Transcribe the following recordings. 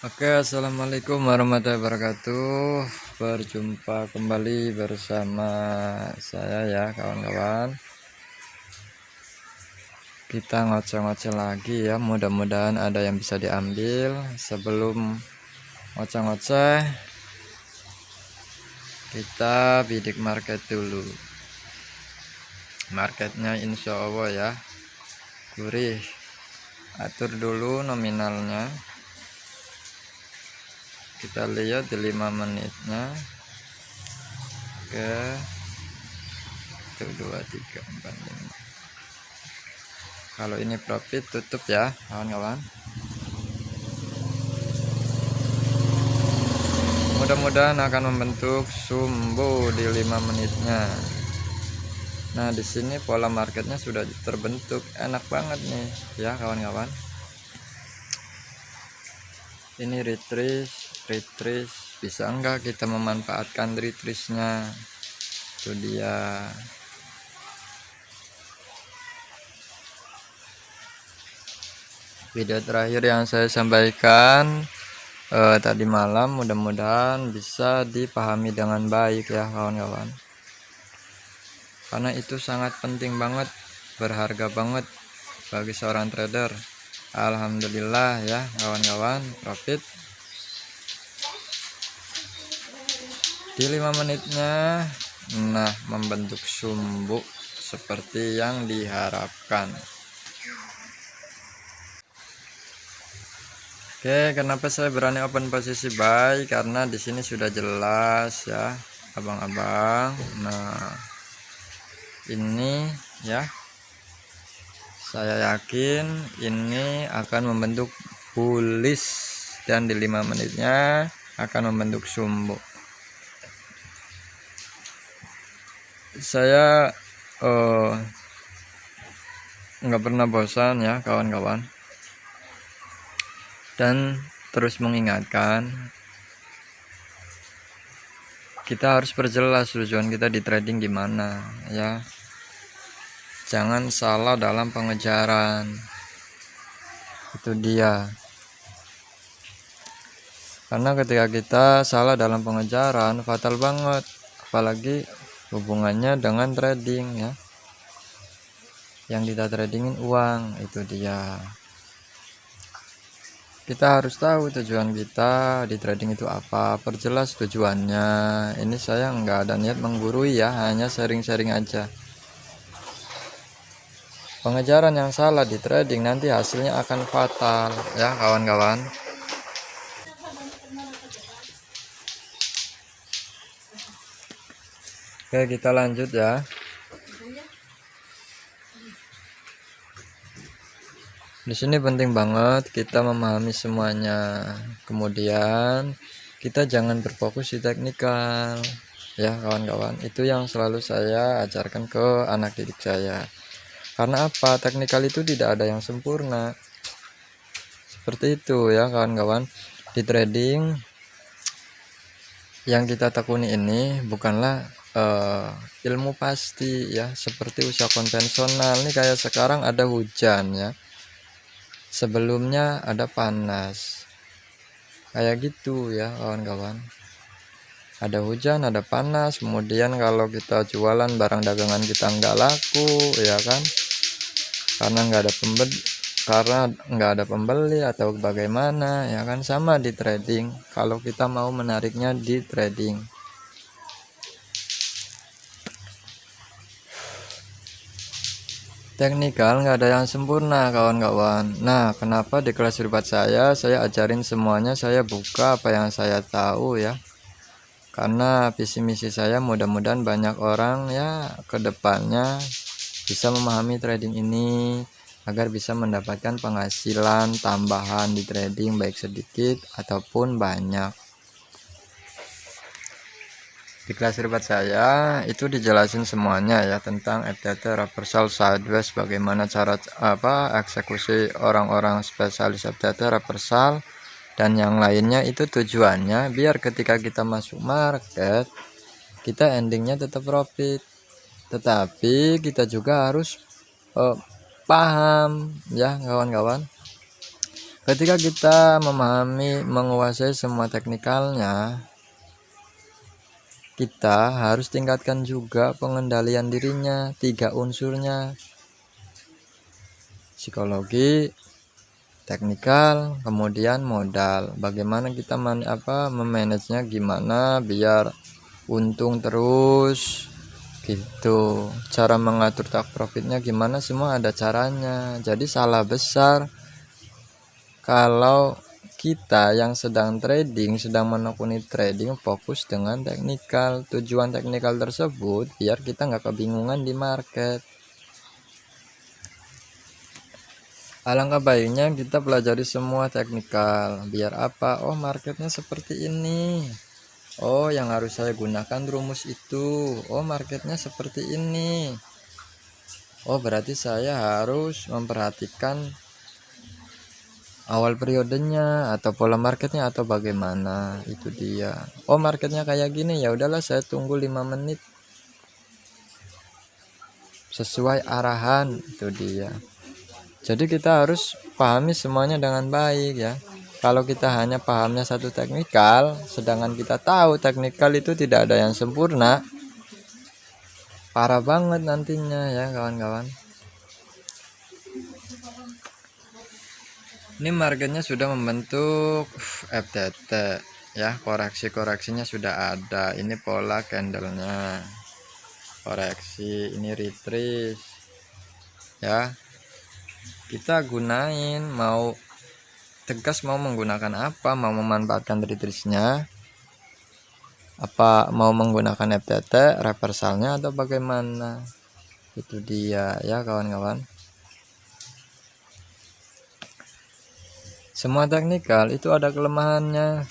Oke, assalamualaikum warahmatullahi wabarakatuh. Berjumpa kembali bersama saya ya kawan-kawan. Kita ngoceh-ngoceh lagi ya. Mudah-mudahan ada yang bisa diambil. Sebelum ngoceh-ngoceh, kita bidik market dulu. Marketnya insya Allah ya gurih. Atur dulu nominalnya. Kita lihat di 5 menitnya. Oke, 1 2 3 4 5. Kalau ini profit tutup ya kawan-kawan. Mudah-mudahan akan membentuk sumbu di 5 menitnya. Nah, di sini pola marketnya sudah terbentuk, enak banget nih ya kawan-kawan. Ini retrace, bisa enggak kita memanfaatkan retrace-nya? Itu dia. Video terakhir yang saya sampaikan tadi malam, mudah-mudahan bisa dipahami dengan baik ya kawan-kawan, karena itu sangat penting banget, berharga banget bagi seorang trader. Alhamdulillah ya kawan-kawan, profit di 5 menitnya. Nah, membentuk sumbu seperti yang diharapkan. Oke, kenapa saya berani open posisi buy? Karena di sini sudah jelas ya abang-abang. Nah, ini ya, saya yakin ini akan membentuk bullish dan di 5 menitnya akan membentuk sumbu. Saya nggak pernah bosan ya kawan-kawan, dan terus mengingatkan kita harus perjelas tujuan kita di trading gimana ya. Jangan salah dalam pengejaran, itu dia. Karena ketika kita salah dalam pengejaran fatal banget, apalagi hubungannya dengan trading ya. Yang kita tradingin uang, itu dia. Kita harus tahu tujuan kita di trading itu apa, perjelas tujuannya. Ini saya nggak ada niat menggurui ya, hanya sharing-sharing aja. Pengejaran yang salah di trading nanti hasilnya akan fatal ya kawan-kawan. Oke, kita lanjut ya. Di sini penting banget kita memahami semuanya. Kemudian kita jangan berfokus di teknikal ya kawan-kawan. Itu yang selalu saya ajarkan ke anak didik saya. Karena apa? Teknikal itu tidak ada yang sempurna. Seperti itu ya kawan-kawan. Di trading yang kita tekuni ini bukanlah ilmu pasti ya, seperti usaha konvensional. Ini kayak sekarang ada hujan ya, sebelumnya ada panas, kayak gitu ya kawan-kawan. Ada hujan, ada panas, kemudian kalau kita jualan barang dagangan kita nggak laku ya kan, karena nggak ada pembeli atau bagaimana ya kan. Sama di trading, kalau kita mau menariknya di trading, teknikal nggak ada yang sempurna kawan-kawan. Nah, kenapa di kelas privat saya ajarin semuanya, saya buka apa yang saya tahu ya, karena visi misi saya mudah-mudahan banyak orang ya kedepannya bisa memahami trading ini agar bisa mendapatkan penghasilan tambahan di trading, baik sedikit ataupun banyak. Di kelas privat saya itu dijelasin semuanya ya tentang FTT, reversal, sideways, bagaimana cara eksekusi orang-orang spesialis FTT, reversal dan yang lainnya. Itu tujuannya biar ketika kita masuk market kita endingnya tetap profit, tetapi kita juga harus paham ya kawan-kawan, Ketika kita memahami, menguasai semua teknikalnya, kita harus tingkatkan juga pengendalian dirinya, 3 unsurnya: psikologi, teknikal, kemudian modal. Bagaimana kita memanagenya, gimana biar untung terus gitu. Cara mengatur tak profitnya gimana, semua ada caranya. Jadi salah besar kalau kita yang sedang trading, sedang menekuni trading, fokus dengan teknikal. Tujuan teknikal tersebut biar kita nggak kebingungan di market. Alangkah baiknya kita pelajari semua teknikal. Biar apa? Oh, marketnya seperti ini. Oh, yang harus saya gunakan rumus itu. Oh, marketnya seperti ini. Oh, berarti saya harus memperhatikan awal periodenya atau pola marketnya atau bagaimana. Itu dia. Oh, marketnya kayak gini, ya udahlah saya tunggu 5 menit sesuai arahan. Itu dia. Jadi kita harus pahami semuanya dengan baik ya. Kalau kita hanya pahamnya satu teknikal, sedangkan kita tahu teknikal itu tidak ada yang sempurna, parah banget nantinya ya kawan-kawan. Ini marketnya sudah membentuk FTT ya, koreksinya sudah ada. Ini pola candlenya, koreksi, ini retrace ya. Kita gunain, mau tegas mau menggunakan apa, mau memanfaatkan retrace-nya, apa mau menggunakan FTT reversalnya atau bagaimana. Itu dia ya kawan-kawan. Semua teknikal itu ada kelemahannya.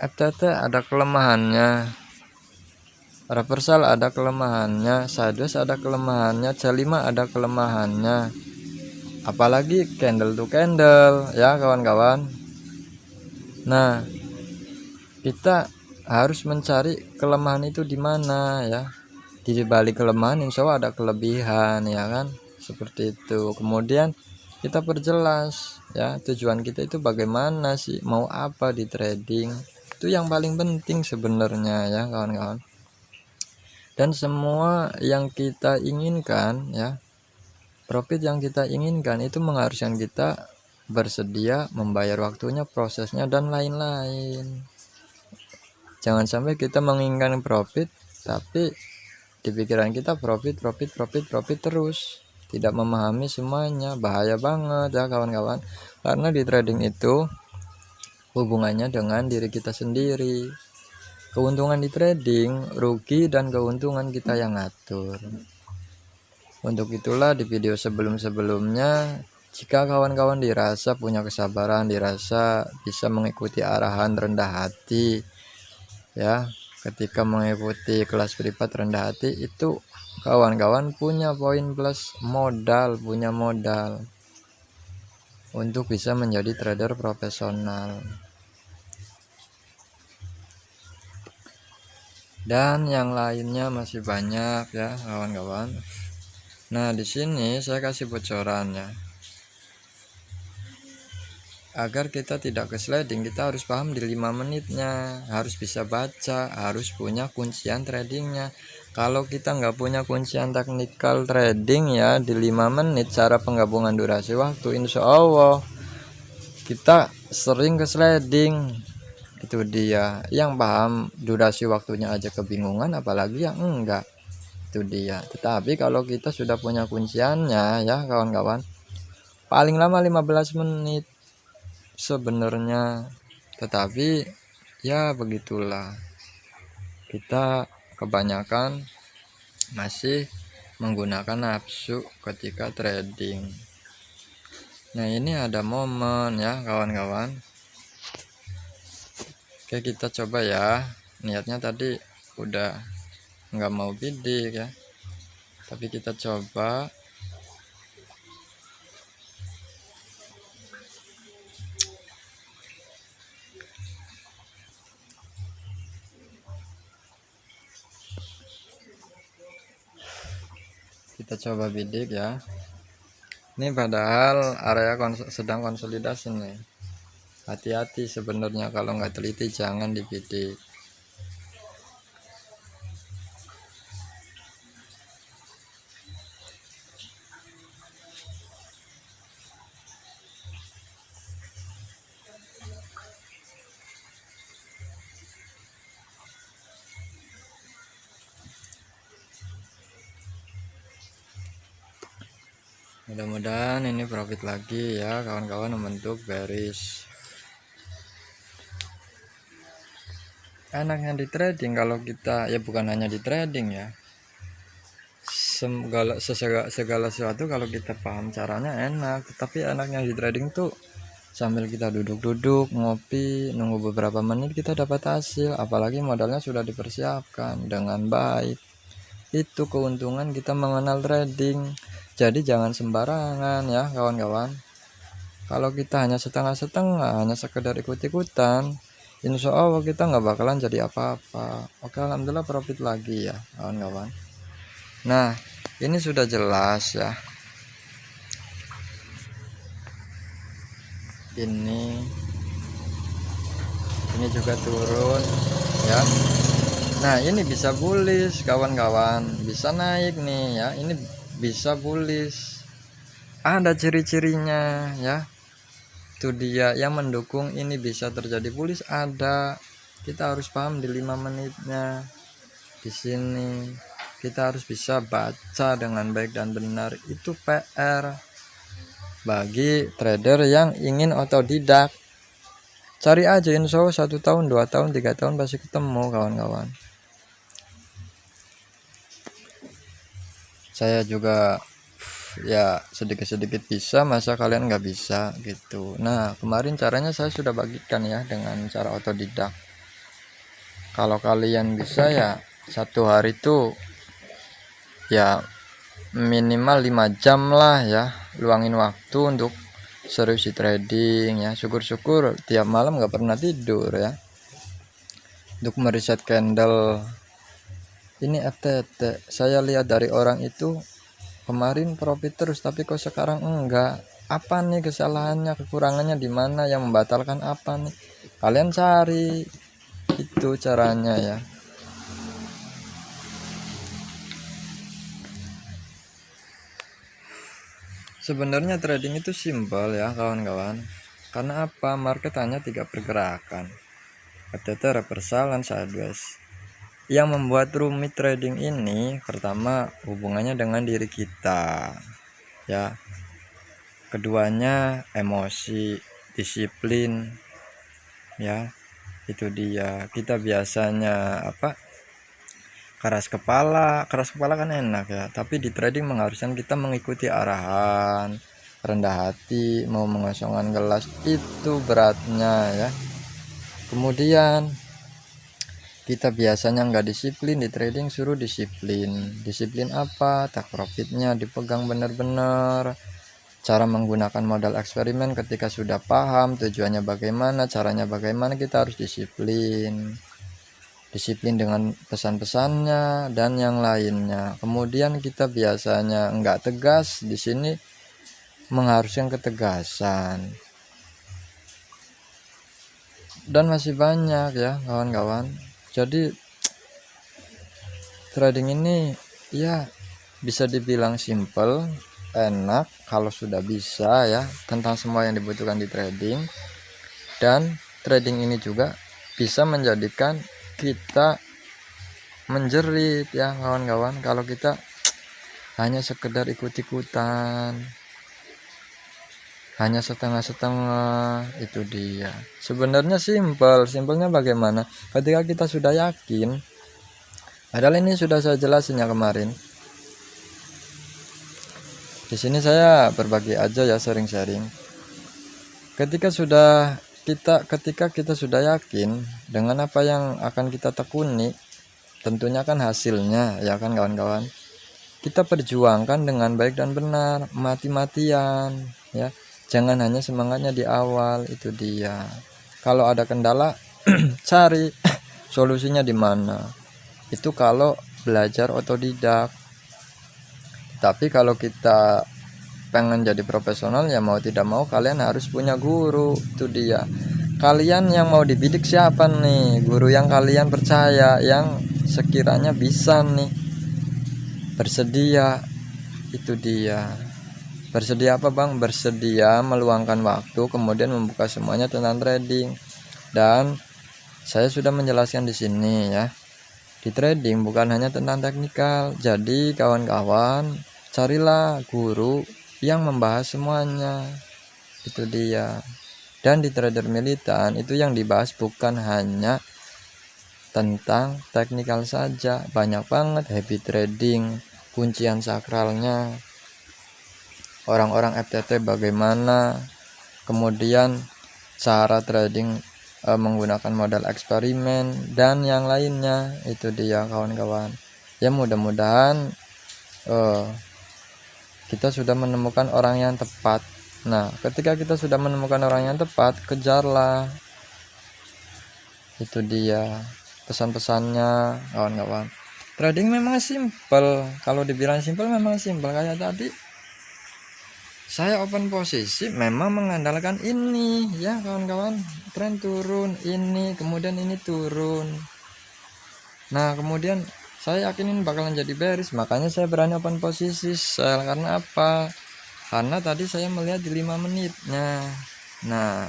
FTT ada kelemahannya, reversal ada kelemahannya, sideways ada kelemahannya, C5 ada kelemahannya, apalagi candle to candle ya kawan-kawan. Nah, kita harus mencari kelemahan itu di mana ya. Di balik kelemahan insya Allah ada kelebihan ya kan, seperti itu. Kemudian kita perjelas ya, tujuan kita itu bagaimana sih, mau apa di trading, itu yang paling penting sebenarnya ya kawan-kawan. Dan semua yang kita inginkan ya, profit yang kita inginkan itu mengharuskan kita bersedia membayar waktunya, prosesnya dan lain-lain. Jangan sampai kita menginginkan profit tapi di pikiran kita profit terus, tidak memahami semuanya. Bahaya banget ya kawan-kawan, karena di trading itu hubungannya dengan diri kita sendiri. Keuntungan di trading, rugi dan keuntungan kita yang ngatur. Untuk itulah di video sebelum-sebelumnya, jika kawan-kawan dirasa punya kesabaran, dirasa bisa mengikuti arahan rendah hati ya, ketika mengikuti kelas privat rendah hati itu kawan-kawan punya poin plus modal, punya modal untuk bisa menjadi trader profesional. Dan yang lainnya masih banyak ya kawan-kawan. Nah, di sini saya kasih bocoran ya. Agar kita tidak ke sliding, kita harus paham di 5 menitnya, harus bisa baca, harus punya kuncian tradingnya. Kalau kita nggak punya kuncian teknikal trading ya di 5 menit cara penggabungan durasi waktu, insya Allah kita sering ke sliding. Itu dia, yang paham durasi waktunya aja kebingungan apalagi yang enggak. Itu dia. Tetapi kalau kita sudah punya kunciannya ya kawan-kawan, paling lama 15 menit sebenarnya. Tetapi ya begitulah, kita kebanyakan masih menggunakan nafsu ketika trading. Nah, ini ada momen ya kawan-kawan. Oke, kita coba ya. Niatnya tadi udah nggak mau bidik ya, tapi kita coba. Kita coba bidik ya. Ini padahal area sedang konsolidasi nih. Hati-hati sebenarnya, kalau nggak teliti jangan dibidik. Mudah-mudahan ini profit lagi ya kawan-kawan, membentuk bearish. Enaknya di trading kalau kita, ya bukan hanya di trading ya, segala sesuatu kalau kita paham caranya enak. Tapi enaknya di trading tuh sambil kita duduk-duduk ngopi nunggu beberapa menit kita dapat hasil, apalagi modalnya sudah dipersiapkan dengan baik. Itu keuntungan kita mengenal trading. Jadi jangan sembarangan ya kawan-kawan. Kalau kita hanya setengah-setengah, hanya sekedar ikut-ikutan, insya Allah kita nggak bakalan jadi apa-apa. Oke, alhamdulillah profit lagi ya kawan-kawan. Nah, ini sudah jelas ya. Ini juga turun ya. Nah, ini bisa bullish kawan-kawan, bisa naik nih ya. Ini bisa bullish. Ada ciri-cirinya ya. Itu dia yang mendukung ini bisa terjadi bullish ada. Kita harus paham di 5 menitnya. Di sini kita harus bisa baca dengan baik dan benar. Itu PR bagi trader yang ingin otodidak. Cari aja, insya Allah 1 tahun, 2 tahun, 3 tahun pasti ketemu kawan-kawan. Saya juga ya sedikit-sedikit bisa, masa kalian nggak bisa gitu. Nah, kemarin caranya saya sudah bagikan ya dengan cara otodidak. Kalau kalian bisa ya 1 hari itu ya minimal 5 jam lah ya, luangin waktu untuk serius di trading ya. Syukur-syukur tiap malam nggak pernah tidur ya, untuk meriset candle. Ini FTT saya lihat dari orang itu kemarin profit terus, tapi kok sekarang enggak. Apa nih kesalahannya, kekurangannya di mana, yang membatalkan apa nih? Kalian cari, itu caranya ya. Sebenarnya trading itu simpel ya kawan-kawan. Karena apa? Market hanya 3 pergerakan. FTT, reversal, dan sideways. Yang membuat rumit trading ini pertama hubungannya dengan diri kita ya. Keduanya emosi, disiplin ya. Itu dia, kita biasanya keras kepala kan enak ya, tapi di trading mengharuskan kita mengikuti arahan, rendah hati, mau mengosongkan gelas, itu beratnya ya. Kemudian kita biasanya nggak disiplin di trading, suruh disiplin apa, tak profitnya dipegang benar-benar. Cara menggunakan modal eksperimen, ketika sudah paham tujuannya bagaimana, caranya bagaimana, kita harus disiplin dengan pesan-pesannya dan yang lainnya. Kemudian kita biasanya nggak tegas, di sini mengharuskan ketegasan, dan masih banyak ya kawan-kawan. Jadi trading ini ya bisa dibilang simple, enak kalau sudah bisa ya tentang semua yang dibutuhkan di trading. Dan trading ini juga bisa menjadikan kita menjerit ya kawan-kawan. Kalau kita hanya sekedar ikut-ikutan, hanya setengah-setengah, itu dia. Sebenarnya simpelnya bagaimana? Ketika kita sudah yakin, padahal ini sudah saya jelasin ya kemarin. Di sini saya berbagi aja ya, sharing-sharing. Ketika kita sudah yakin dengan apa yang akan kita tekuni, tentunya kan hasilnya ya kan kawan-kawan. Kita perjuangkan dengan baik dan benar, mati-matian ya. Jangan hanya semangatnya di awal, itu dia. Kalau ada kendala cari solusinya di mana. Itu kalau belajar otodidak. Tapi kalau kita pengen jadi profesional ya mau tidak mau kalian harus punya guru. Itu dia. Kalian yang mau dibidik siapa nih? Guru yang kalian percaya, yang sekiranya bisa nih bersedia. Itu dia. Bersedia apa bang? Bersedia meluangkan waktu kemudian membuka semuanya tentang trading. Dan saya sudah menjelaskan di sini ya. Di trading bukan hanya tentang teknikal. Jadi kawan-kawan, carilah guru yang membahas semuanya. Itu dia. Dan di trader militan itu yang dibahas bukan hanya tentang teknikal saja, banyak banget heavy trading, kuncian sakralnya, orang-orang FTT bagaimana, kemudian cara trading menggunakan modal eksperimen dan yang lainnya. Itu dia kawan-kawan ya. Mudah-mudahan kita sudah menemukan orang yang tepat. Nah ketika kita sudah menemukan orang yang tepat, kejarlah. Itu dia pesan-pesannya kawan-kawan. Trading memang simple. Kalau dibilang simple memang simple. Kayak tadi saya open posisi memang mengandalkan ini ya kawan-kawan. Tren turun ini, kemudian ini turun. Nah kemudian saya yakin ini bakalan jadi bearish, makanya saya berani open posisi sell. Karena apa? Karena tadi saya melihat di 5 menitnya. Nah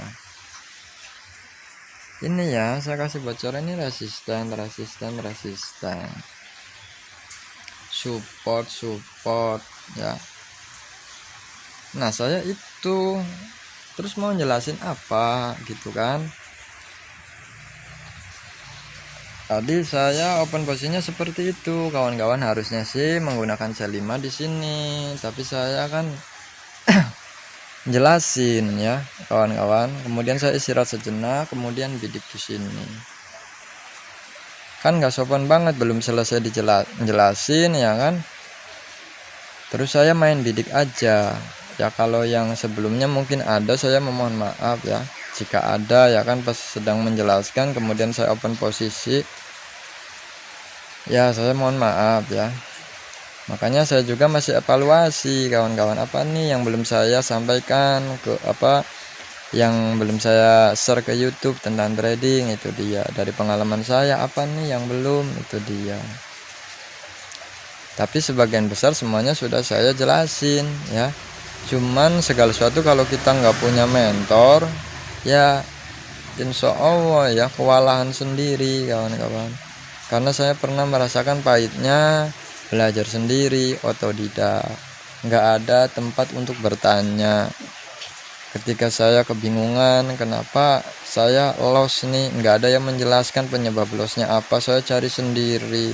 ini ya saya kasih bocoran, ini resisten, support ya. Nah saya itu terus mau jelasin apa gitu kan. Tadi saya open posisinya seperti itu kawan-kawan, harusnya sih menggunakan C5 di sini, tapi saya kan jelasin ya kawan-kawan. Kemudian saya istirahat sejenak, kemudian bidik di sini. Kan nggak sopan banget, belum selesai dijelasin ya kan. Terus saya main bidik aja. Ya kalau yang sebelumnya mungkin ada, saya memohon maaf ya jika ada ya kan, pas sedang menjelaskan kemudian saya open posisi. Ya saya mohon maaf ya. Makanya saya juga masih evaluasi kawan-kawan, apa nih yang belum saya sampaikan ke apa, yang belum saya share ke YouTube tentang trading. Itu dia, dari pengalaman saya apa nih yang belum. Itu dia. Tapi sebagian besar semuanya sudah saya jelasin ya. Cuman segala sesuatu kalau kita nggak punya mentor ya insya Allah ya kewalahan sendiri kawan-kawan. Karena saya pernah merasakan pahitnya belajar sendiri, otodidak, nggak ada tempat untuk bertanya. Ketika saya kebingungan kenapa saya loss nih, nggak ada yang menjelaskan penyebab lossnya apa, saya cari sendiri.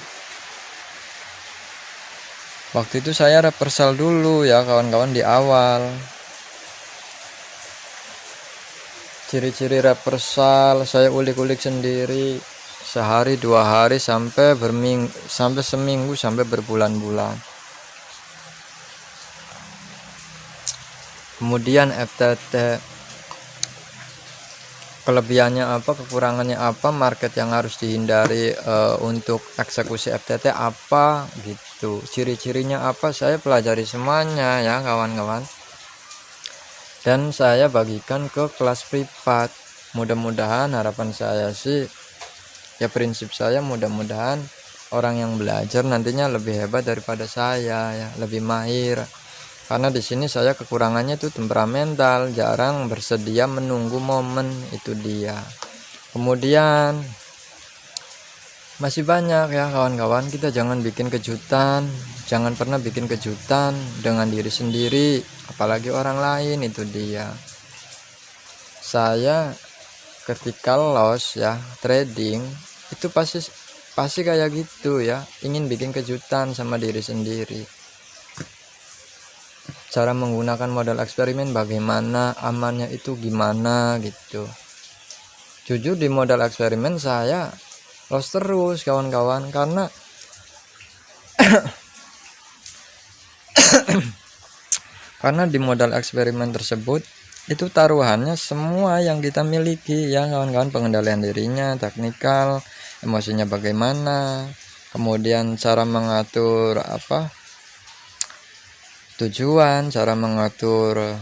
Waktu itu saya reversal dulu ya kawan-kawan di awal. Ciri-ciri reversal saya ulik-ulik sendiri, sehari 2 hari sampai seminggu sampai berbulan-bulan. Kemudian FTT kelebihannya apa, kekurangannya apa, market yang harus dihindari untuk eksekusi FTT apa gitu, ciri-cirinya apa, saya pelajari semuanya ya kawan-kawan, dan saya bagikan ke kelas privat. Mudah-mudahan harapan saya sih ya, prinsip saya mudah-mudahan orang yang belajar nantinya lebih hebat daripada saya ya, lebih mahir. Karena di sini saya kekurangannya itu temperamental, jarang bersedia menunggu momen. Itu dia. Kemudian masih banyak ya kawan-kawan, kita jangan bikin kejutan, jangan pernah bikin kejutan dengan diri sendiri, apalagi orang lain. Itu dia. Saya ketika loss ya trading itu pasti kayak gitu ya, ingin bikin kejutan sama diri sendiri. Cara menggunakan modal eksperimen bagaimana, amannya itu gimana gitu. Jujur di modal eksperimen saya loss terus kawan-kawan, karena karena di modal eksperimen tersebut itu taruhannya semua yang kita miliki ya kawan-kawan, pengendalian dirinya, teknikal, emosinya bagaimana, kemudian cara mengatur apa tujuan, cara mengatur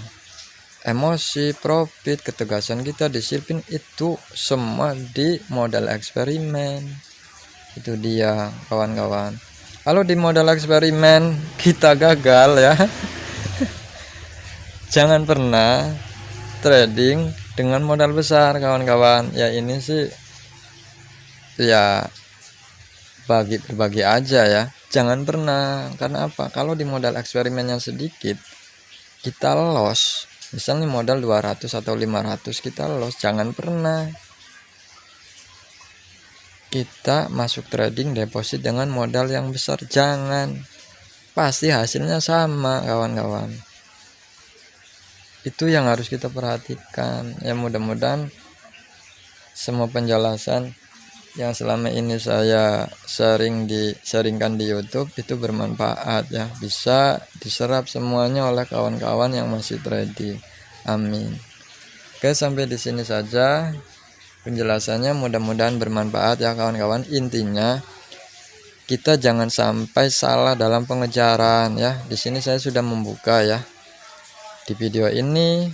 emosi, profit, ketegasan kita, disiplin, itu semua di modal eksperimen. Itu dia kawan-kawan. Kalau di modal eksperimen kita gagal ya, jangan pernah trading dengan modal besar kawan-kawan. Ya ini sih ya berbagi aja ya. Jangan pernah, karena apa? Kalau di modal eksperimen yang sedikit kita loss, misalnya modal 200 atau 500 kita loss, jangan pernah kita masuk trading deposit dengan modal yang besar. Jangan, pasti hasilnya sama kawan-kawan. Itu yang harus kita perhatikan ya. Mudah-mudahan semua penjelasan yang selama ini saya sharingkan di YouTube itu bermanfaat ya, bisa diserap semuanya oleh kawan-kawan yang masih trading. Amin. Oke, sampai di sini saja penjelasannya, mudah-mudahan bermanfaat ya kawan-kawan. Intinya kita jangan sampai salah dalam pengejaran ya. Di sini saya sudah membuka ya di video ini,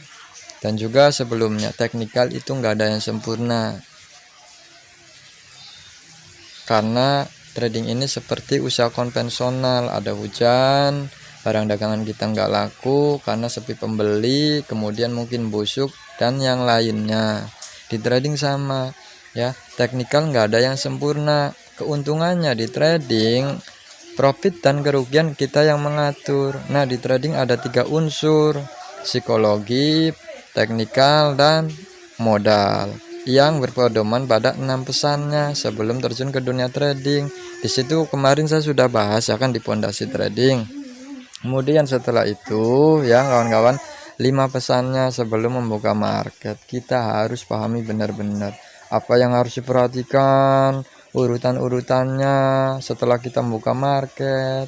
dan juga sebelumnya, teknikal itu nggak ada yang sempurna, karena trading ini seperti usaha konvensional. Ada hujan, barang dagangan kita nggak laku karena sepi pembeli, kemudian mungkin busuk dan yang lainnya. Di trading sama ya, teknikal nggak ada yang sempurna. Keuntungannya di trading, profit dan kerugian kita yang mengatur. Nah, di trading ada 3 unsur: psikologi, teknikal, dan modal, yang berpedoman pada 6 pesannya sebelum terjun ke dunia trading. Di situ kemarin saya sudah bahas ya kan, di pondasi trading. Kemudian setelah itu ya kawan-kawan, 5 pesannya sebelum membuka market. Kita harus pahami benar-benar apa yang harus diperhatikan, urutan-urutannya setelah kita membuka market,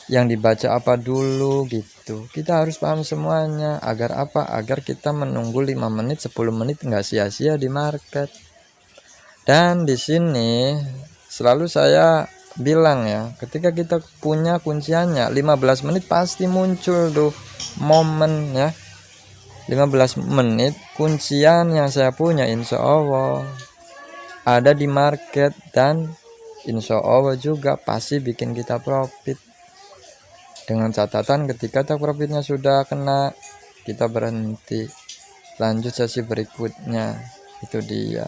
yang dibaca apa dulu gitu. Kita harus paham semuanya. Agar apa? Agar kita menunggu 5 menit 10 menit nggak sia-sia di market. Dan di sini selalu saya bilang ya, ketika kita punya kunciannya 15 menit pasti muncul tuh momen ya. 15 menit kuncian yang saya punya insya Allah ada di market, dan insya Allah juga pasti bikin kita profit. Dengan catatan ketika tak profitnya sudah kena, kita berhenti, lanjut sesi berikutnya. Itu dia.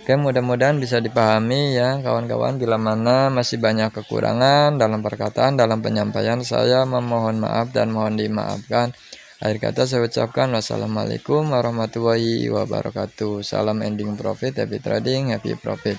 Oke, mudah-mudahan bisa dipahami ya kawan-kawan. Bila mana masih banyak kekurangan dalam perkataan, dalam penyampaian, saya memohon maaf dan mohon dimaafkan. Akhir kata saya ucapkan wassalamualaikum warahmatullahi wabarakatuh. Salam ending profit, happy trading, happy profit.